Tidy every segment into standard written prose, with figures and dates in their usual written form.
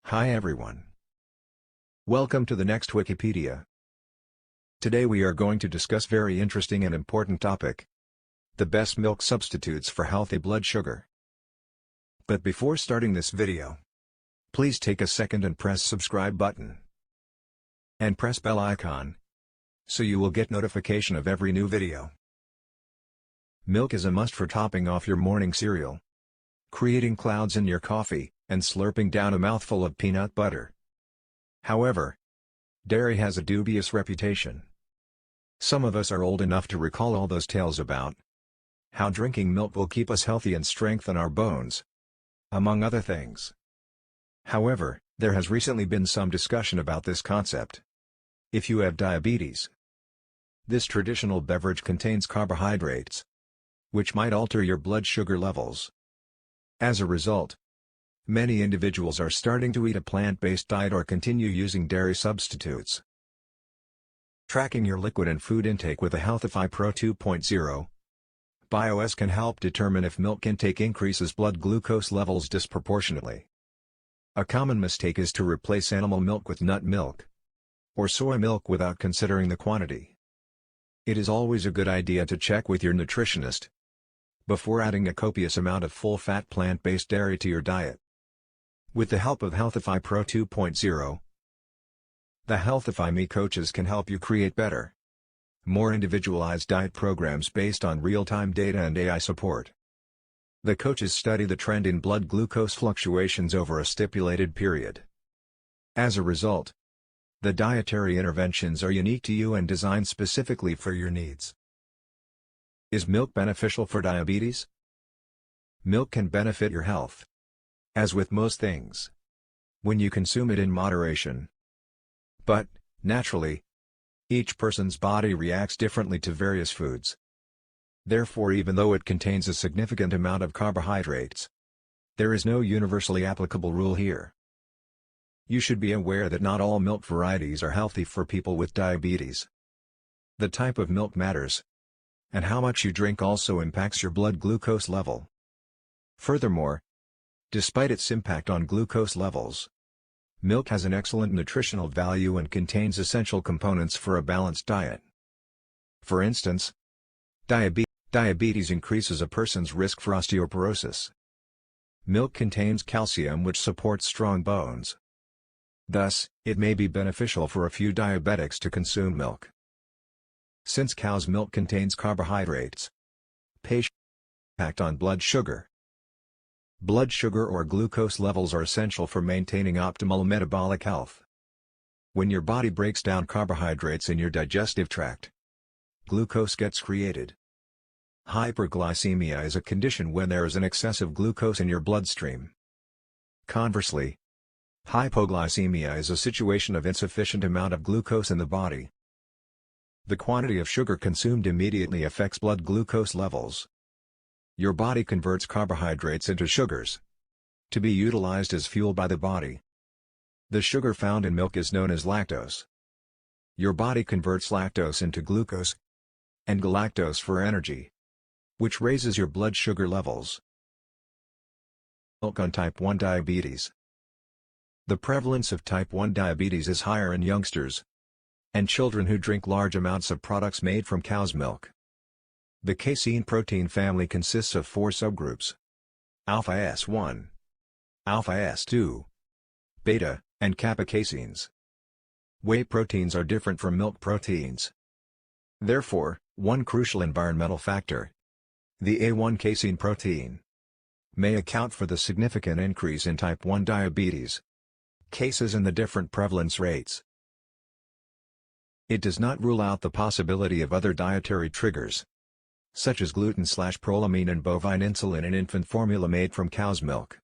Hi everyone. Welcome to the next Wikipedia. Today we are going to discuss very interesting and important topic. The best milk substitutes for healthy blood sugar. But before starting this video, please take a second and press subscribe button. And press bell icon, so you will get notification of every new video. Milk is a must for topping off your morning cereal, creating clouds in your coffee, and slurping down a mouthful of peanut butter. However, dairy has a dubious reputation. Some of us are old enough to recall all those tales about how drinking milk will keep us healthy and strengthen our bones, among other things. However, there has recently been some discussion about this concept. If you have diabetes, this traditional beverage contains carbohydrates, which might alter your blood sugar levels. As a result, many individuals are starting to eat a plant-based diet or continue using dairy substitutes. Tracking your liquid and food intake with a Healthify Pro 2.0 BIOS can help determine if milk intake increases blood glucose levels disproportionately. A common mistake is to replace animal milk with nut milk or soy milk without considering the quantity. It is always a good idea to check with your nutritionist before adding a copious amount of full-fat plant-based dairy to your diet. With the help of Healthify Pro 2.0, the Healthify Me coaches can help you create better, more individualized diet programs based on real-time data and AI support. The coaches study the trend in blood glucose fluctuations over a stipulated period. As a result, the dietary interventions are unique to you and designed specifically for your needs. Is milk beneficial for diabetes? Milk can benefit your health, as with most things, when you consume it in moderation. But, naturally, each person's body reacts differently to various foods. Therefore, even though it contains a significant amount of carbohydrates, there is no universally applicable rule here. You should be aware that not all milk varieties are healthy for people with diabetes. The type of milk matters, and how much you drink also impacts your blood glucose level. Furthermore, despite its impact on glucose levels, milk has an excellent nutritional value and contains essential components for a balanced diet. For instance, diabetes increases a person's risk for osteoporosis. Milk contains calcium, which supports strong bones. Thus, it may be beneficial for a few diabetics to consume milk. Since cow's milk contains carbohydrates, patient impact on blood sugar. Blood sugar or glucose levels are essential for maintaining optimal metabolic health. When your body breaks down carbohydrates in your digestive tract, glucose gets created. Hyperglycemia is a condition when there is an excess of glucose in your bloodstream. Conversely, hypoglycemia is a situation of insufficient amount of glucose in the body. The quantity of sugar consumed immediately affects blood glucose levels. Your body converts carbohydrates into sugars to be utilized as fuel by the body. The sugar found in milk is known as lactose. Your body converts lactose into glucose and galactose for energy, which raises your blood sugar levels. Milk on type 1 diabetes. The prevalence of type 1 diabetes is higher in youngsters and children who drink large amounts of products made from cow's milk. The casein protein family consists of 4 subgroups: alpha S1, alpha S2, beta, and kappa caseins. Whey proteins are different from milk proteins. Therefore, one crucial environmental factor, the A1 casein protein, may account for the significant increase in type 1 diabetes cases and the different prevalence rates. It does not rule out the possibility of other dietary triggers, such as gluten/prolamine and bovine insulin in infant formula made from cow's milk.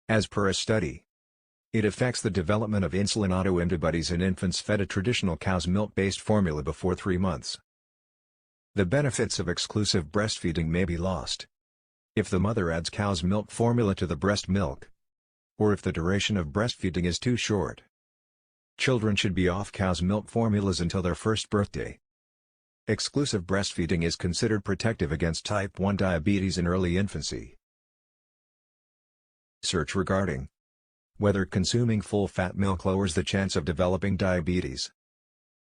As per a study, it affects the development of insulin autoantibodies in infants fed a traditional cow's milk-based formula before 3 months. The benefits of exclusive breastfeeding may be lost if the mother adds cow's milk formula to the breast milk, or if the duration of breastfeeding is too short. Children should be off cow's milk formulas until their first birthday. Exclusive breastfeeding is considered protective against type 1 diabetes in early infancy. Research regarding whether consuming full-fat milk lowers the chance of developing diabetes.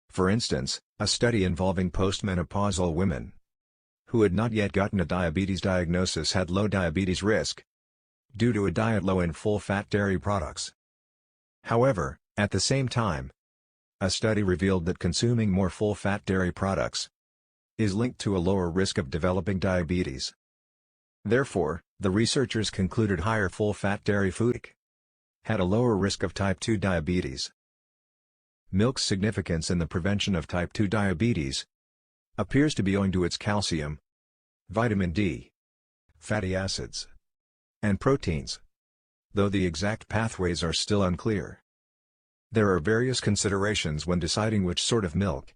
For instance, a study involving postmenopausal women who had not yet gotten a diabetes diagnosis had low diabetes risk due to a diet low in full-fat dairy products. However, at the same time, a study revealed that consuming more full-fat dairy products is linked to a lower risk of developing diabetes. Therefore, the researchers concluded higher full-fat dairy food had a lower risk of type 2 diabetes. Milk's significance in the prevention of type 2 diabetes appears to be owing to its calcium, vitamin D, fatty acids, and proteins, though the exact pathways are still unclear. There are various considerations when deciding which sort of milk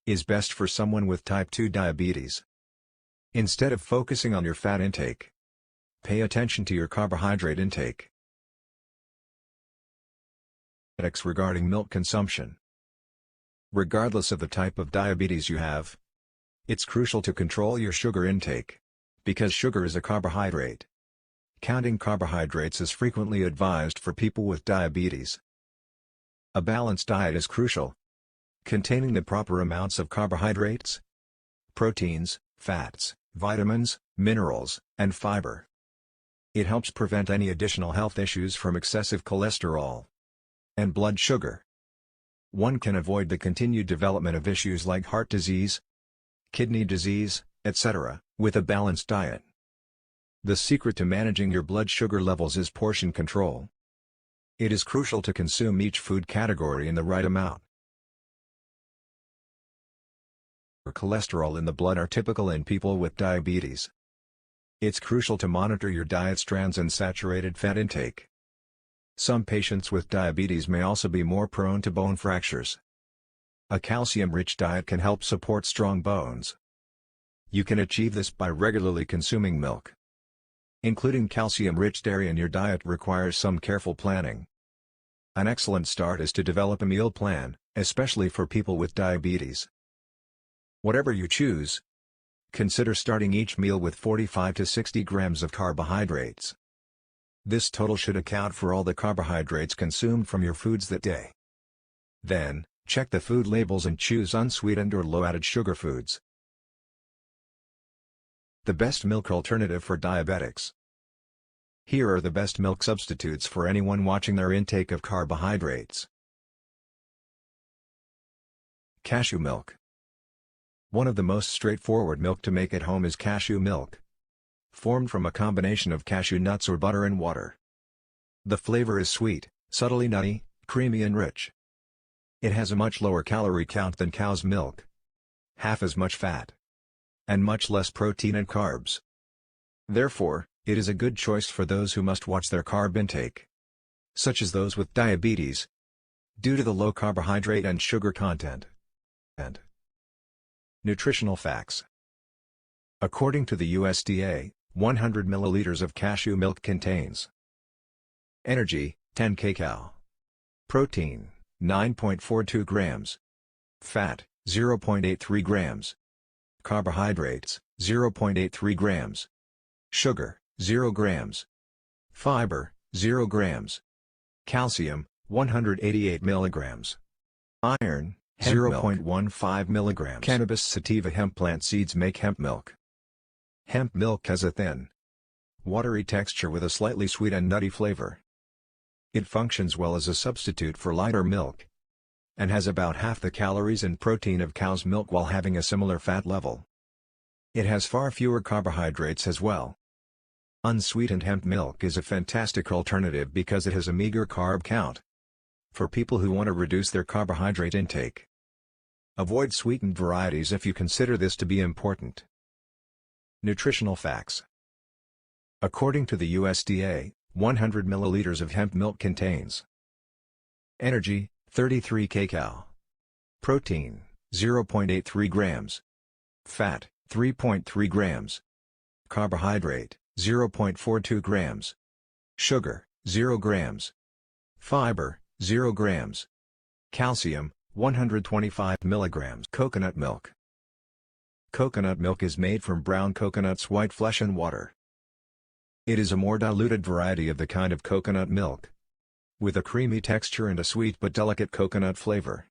is best for someone with type 2 diabetes. Instead of focusing on your fat intake, pay attention to your carbohydrate intake. Regarding milk consumption. Regardless of the type of diabetes you have, it's crucial to control your sugar intake, because sugar is a carbohydrate. Counting carbohydrates is frequently advised for people with diabetes. A balanced diet is crucial, containing the proper amounts of carbohydrates, proteins, fats, vitamins, minerals, and fiber. It helps prevent any additional health issues from excessive cholesterol and blood sugar. One can avoid the continued development of issues like heart disease, kidney disease, etc., with a balanced diet. The secret to managing your blood sugar levels is portion control. It is crucial to consume each food category in the right amount. Cholesterol in the blood are typical in people with diabetes. It's crucial to monitor your diet's trans and saturated fat intake. Some patients with diabetes may also be more prone to bone fractures. A calcium-rich diet can help support strong bones. You can achieve this by regularly consuming milk. Including calcium-rich dairy in your diet requires some careful planning. An excellent start is to develop a meal plan, especially for people with diabetes. Whatever you choose, consider starting each meal with 45 to 60 grams of carbohydrates. This total should account for all the carbohydrates consumed from your foods that day. Then, check the food labels and choose unsweetened or low-added sugar foods. The best milk alternative for diabetics. Here are the best milk substitutes for anyone watching their intake of carbohydrates. Cashew milk. One of the most straightforward milk to make at home is cashew milk, formed from a combination of cashew nuts or butter and water. The flavor is sweet, subtly nutty, creamy and rich. It has a much lower calorie count than cow's milk, half as much fat, and much less protein and carbs. Therefore, it is a good choice for those who must watch their carb intake, such as those with diabetes, due to the low carbohydrate and sugar content. And nutritional facts. According to the USDA, 100 milliliters of cashew milk contains energy, 10 kcal, protein, 9.42 grams, fat, 0.83 grams, carbohydrates, 0.83 grams, sugar, 0 grams, fiber, 0 grams, calcium, 188 milligrams, iron, 0.15 milligrams. Cannabis sativa hemp plant seeds make hemp milk. Hemp milk has a thin, watery texture with a slightly sweet and nutty flavor. It functions well as a substitute for lighter milk, and has about half the calories and protein of cow's milk while having a similar fat level. It has far fewer carbohydrates as well. Unsweetened hemp milk is a fantastic alternative because it has a meager carb count. For people who want to reduce their carbohydrate intake, avoid sweetened varieties if you consider this to be important. Nutritional facts. According to the USDA, 100 milliliters of hemp milk contains energy, 33 kcal, protein, 0.83 grams, fat, 3.3 grams, carbohydrate, 0.42 grams, sugar, 0 grams, fiber, 0 grams, calcium, 125 milligrams. Coconut milk. Coconut milk is made from brown coconut's white flesh and water. It is a more diluted variety of the kind of coconut milk with a creamy texture and a sweet but delicate coconut flavor.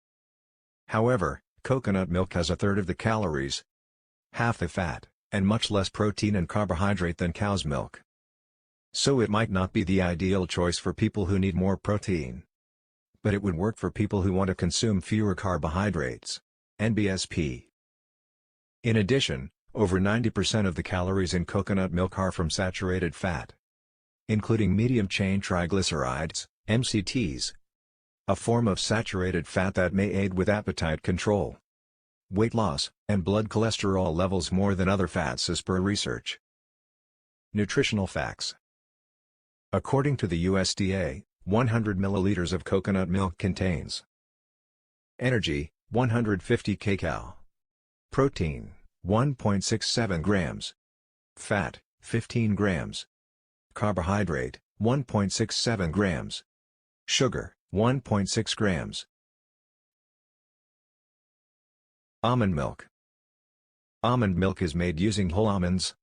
However, coconut milk has a third of the calories, half the fat, and much less protein and carbohydrate than cow's milk. So it might not be the ideal choice for people who need more protein. But it would work for people who want to consume fewer carbohydrates. NBSP. In addition, over 90% of the calories in coconut milk are from saturated fat, including medium-chain triglycerides, MCTs, a form of saturated fat that may aid with appetite control, weight loss, and blood cholesterol levels more than other fats as per research. Nutritional facts. According to the USDA, 100 milliliters of coconut milk contains energy, 150 kcal, protein, 1.67 grams, fat, 15 grams, carbohydrate, 1.67 grams, sugar, 1.6 grams. Almond milk. Almond milk is made using whole almonds,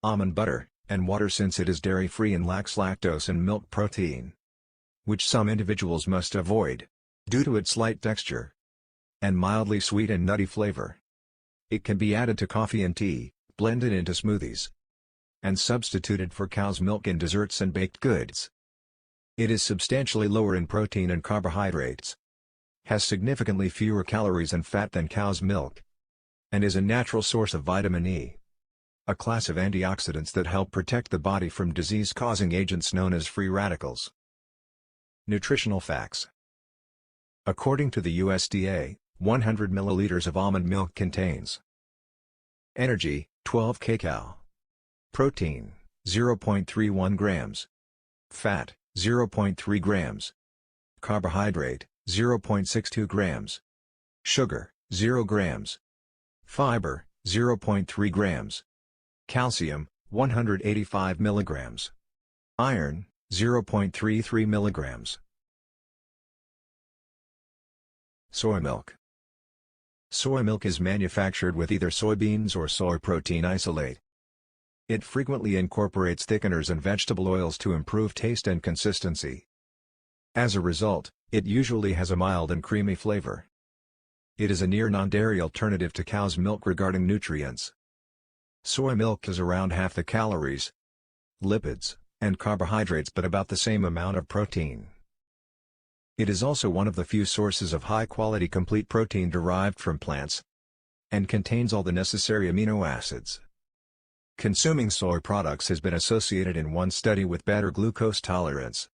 almond butter, and water since it is dairy-free and lacks lactose and milk protein, which some individuals must avoid, due to its light texture and mildly sweet and nutty flavor. It can be added to coffee and tea, blended into smoothies, and substituted for cow's milk in desserts and baked goods. It is substantially lower in protein and carbohydrates, has significantly fewer calories and fat than cow's milk, and is a natural source of vitamin E, a class of antioxidants that help protect the body from disease-causing agents known as free radicals. Nutritional facts. According to the USDA, 100 milliliters of almond milk contains energy, 12 kcal, protein, 0.31 grams, fat, 0.3 grams, carbohydrate, 0.62 grams, sugar, 0 grams, fiber, 0.3 grams, calcium, 185 milligrams, iron, 0.33 milligrams. Soy milk. Soy milk is manufactured with either soybeans or soy protein isolate. It frequently incorporates thickeners and vegetable oils to improve taste and consistency. As a result, it usually has a mild and creamy flavor. It is a near non-dairy alternative to cow's milk regarding nutrients. Soy milk has around half the calories, lipids, and carbohydrates but about the same amount of protein. It is also one of the few sources of high-quality complete protein derived from plants, and contains all the necessary amino acids. Consuming soy products has been associated in one study with better glucose tolerance.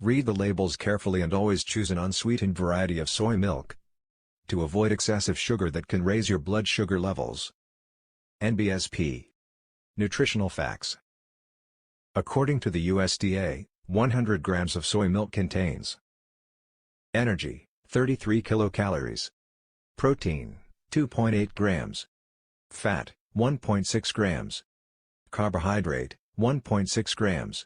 Read the labels carefully and always choose an unsweetened variety of soy milk, to avoid excessive sugar that can raise your blood sugar levels. NBSP. Nutritional facts. According to the USDA, 100 grams of soy milk contains energy, 33 kilocalories, protein, 2.8 grams, fat, 1.6 grams, carbohydrate, 1.6 grams,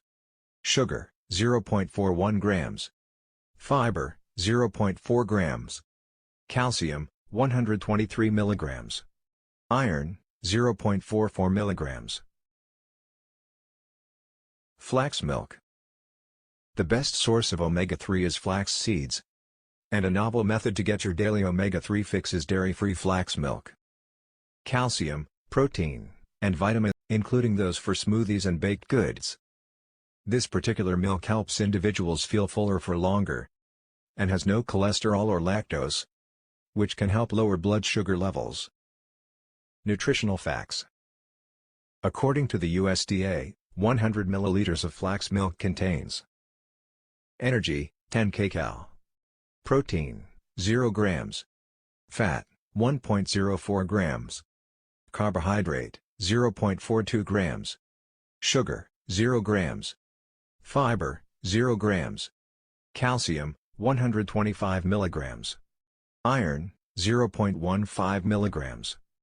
sugar, 0.41 grams, fiber, 0.4 grams, calcium, 123 milligrams, iron, 0.44 milligrams. Flax milk. The best source of omega-3 is flax seeds, and a novel method to get your daily omega-3 fix is dairy-free flax milk. Calcium, protein, and vitamin, including those for smoothies and baked goods. This particular milk helps individuals feel fuller for longer, and has no cholesterol or lactose, which can help lower blood sugar levels. Nutritional facts. According to the USDA, 100 milliliters of flax milk contains energy, 10 kcal, protein, 0 grams, fat, 1.04 grams, carbohydrate, 0.42 grams, sugar, 0 grams, fiber, 0 grams, calcium, 125 milligrams, iron, 0.15 milligrams.